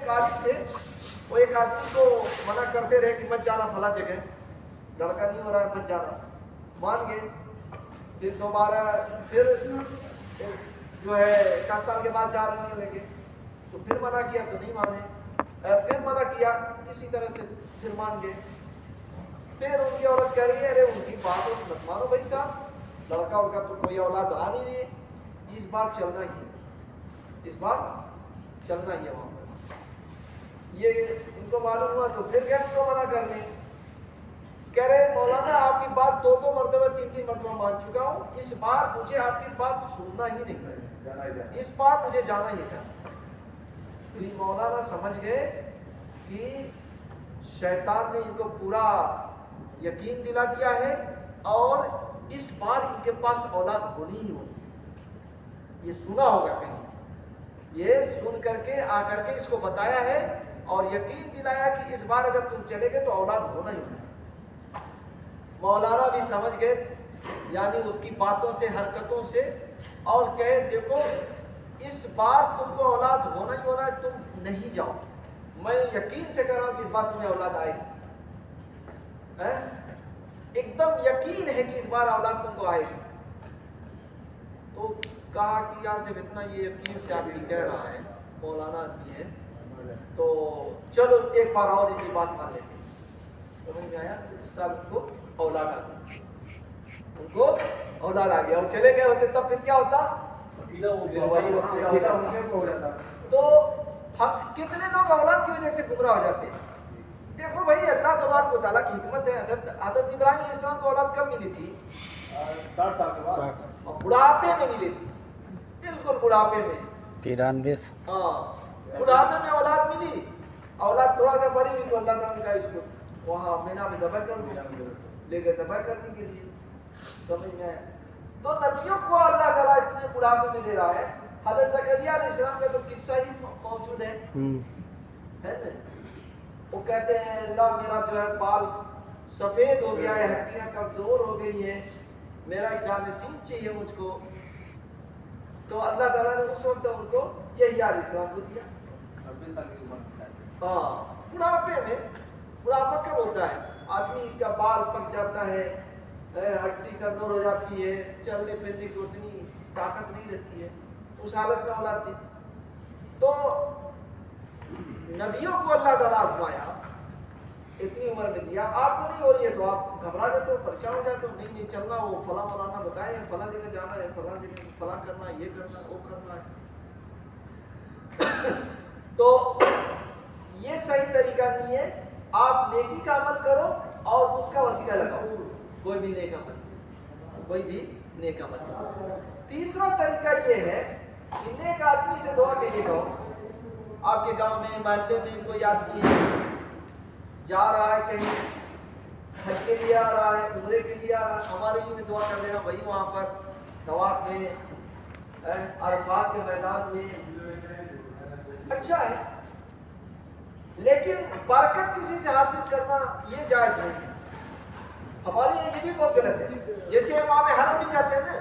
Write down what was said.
ایک عالم تھے، وہ ایک آدمی کو منع کرتے رہے کہ مت جانا فلاں جگہ، لڑکا نہیں ہو رہا ہے مت جانا، مان گئے۔ پھر دوبارہ پھر جو ہے 1 سال کے بعد جا رہنے لگے، تو پھر منع کیا تو نہیں مانے، پھر منع کیا اسی طرح سے پھر مان گئے۔ پھر ان کی عورت کہہ رہی ہے ارے ان کی بات مت مانو بھائی صاحب، لڑکا اڑکا تو کوئی اولاد آ نہیں رہی ہے، اس بار چلنا ہی ہے، اس بار چلنا ہی ہے وہاں پر۔ یہ ان کو معلوم ہوا تو پھر گئے ان کو منع کرنے، کہہ رہے مولانا آپ کی بات 2 مرتبہ 3 مرتبہ مان چکا ہوں، اس بار مجھے آپ کی بات سننا ہی نہیں ہے، اس بار مجھے جانا ہی تھا۔ تو مولانا سمجھ گئے کہ شیطان نے ان کو پورا یقین دلا دیا ہے اور اس بار ان کے پاس اولاد ہونی ہی ہونی ہے۔ یہ سنا ہوگا کہیں، یہ سن کر کے آ کر کے اس کو بتایا ہے اور یقین دلایا کہ اس بار اگر تم چلے گے تو اولاد ہونا ہی ہونا ہے۔ مولانا بھی سمجھ گئے، یعنی اس کی باتوں سے حرکتوں سے، اور کہے دیکھو اس بار تم کو اولاد ہونا ہی ہونا ہے، تم نہیں جاؤ، میں یقین سے کہہ رہا ہوں کہ اس بار تمہیں اولاد آئے گی، ایک دم یقین ہے کہ اس بار اولاد تم کو آئے گی۔ تو کہا کہ یار جب اتنا یہ یقین سے آدمی کہہ رہا ہے، مولانا آدمی ہے، تو چلو ایک بار اور ان کی بات مان لیتے ہیں۔ سمجھ میں آیا؟ اس سال ان کو اولاد آ گئی، ان کو اولاد آ گیا، اور چلے گئے ہوتے تب پھر کیا ہوتا؟ تو ہم کتنے لوگ اولاد کی وجہ سے گمراہ ہو جاتے ہیں۔ دیکھو بھائی اللہ تبارک و تعالیٰ کی حکمت ہے۔ حضرت ابراہیم علیہ السلام کو اولاد کب ملی تھی؟ 60 سال کے بعد، بڑھاپے میں ملی تھی، بالکل بڑھاپے میں، 93۔ ہاں بڑھاپے میں اولاد ملی۔ اولاد تھوڑا سا بڑی ہوئی تو اللہ تعالیٰ نے کہا اس کو وہاں مینا میں ذبح کر دو، لے گئے ذبح کرنے کے لیے۔ سمجھ میں آیا؟ تو نبیوں کو اللہ تعالیٰ اتنے بڑھاپے میں دے رہا ہے۔ حضرت زکریا علیہ السلام کا تو قصہ ہی موجود ہے نا؟ وہ کہتے ہیں اللہ میرا جو ہے بال سفید ہو گیا ہے، ہڈیاں کمزور ہو گئی ہیں، میرا ایک جانشین چاہیے مجھ کو۔ تو اللہ تعالیٰ نے اس وقت ان کو یحییٰ علیہ السلام کو دیا۔ 26 سال کی عمر میں، ہاں بڑھاپے میں، بڑھاپا کب ہوتا ہے؟ آدمی کا بال پک جاتا ہے، ہڈی کمزور ہو جاتی ہے، چلنے پھرنے کی اتنی طاقت نہیں رہتی ہے، اس حالت میں اولاد تھی۔ تو نبیوں کو اللہ تعالیٰ آزمایا، اتنی عمر میں دیا، آپ کو نہیں ہو رہی ہے تو آپ گھبرا جاتے ہو، پریشان ہو جاتے ہو، نہیں نہیں چلنا، وہ فلاں مولانا بتائیں فلاں جگہ جانا ہے، فلاں جگہ فلاں کرنا ہے، یہ کرنا ہے، وہ کرنا ہے۔ تو یہ صحیح طریقہ نہیں ہے۔ آپ نیکی کا عمل کرو اور اس کا وسیلہ لگاؤ، کوئی بھی نیک عمل، کوئی بھی نیک عمل۔ تیسرا طریقہ یہ ہے کہ نیک آدمی سے دعا کے لیے کہو۔ آپ کے گاؤں میں، محلے میں کوئی آدمی ہے، جا رہا ہے کہیں حج کے لیے آ رہا ہے، عمرے کے لیے آ رہا ہے، ہمارے لیے بھی دعا کر دینا بھائی، وہاں پر طواف میں، عرفات کے میدان میں، اچھا ہے، لیکن برکت کسی سے حاصل کرنا یہ جائز نہیں ہے۔ ہمارے یہ بھی بہت غلط ہے، جیسے امام حرم مل جاتے ہیں نا،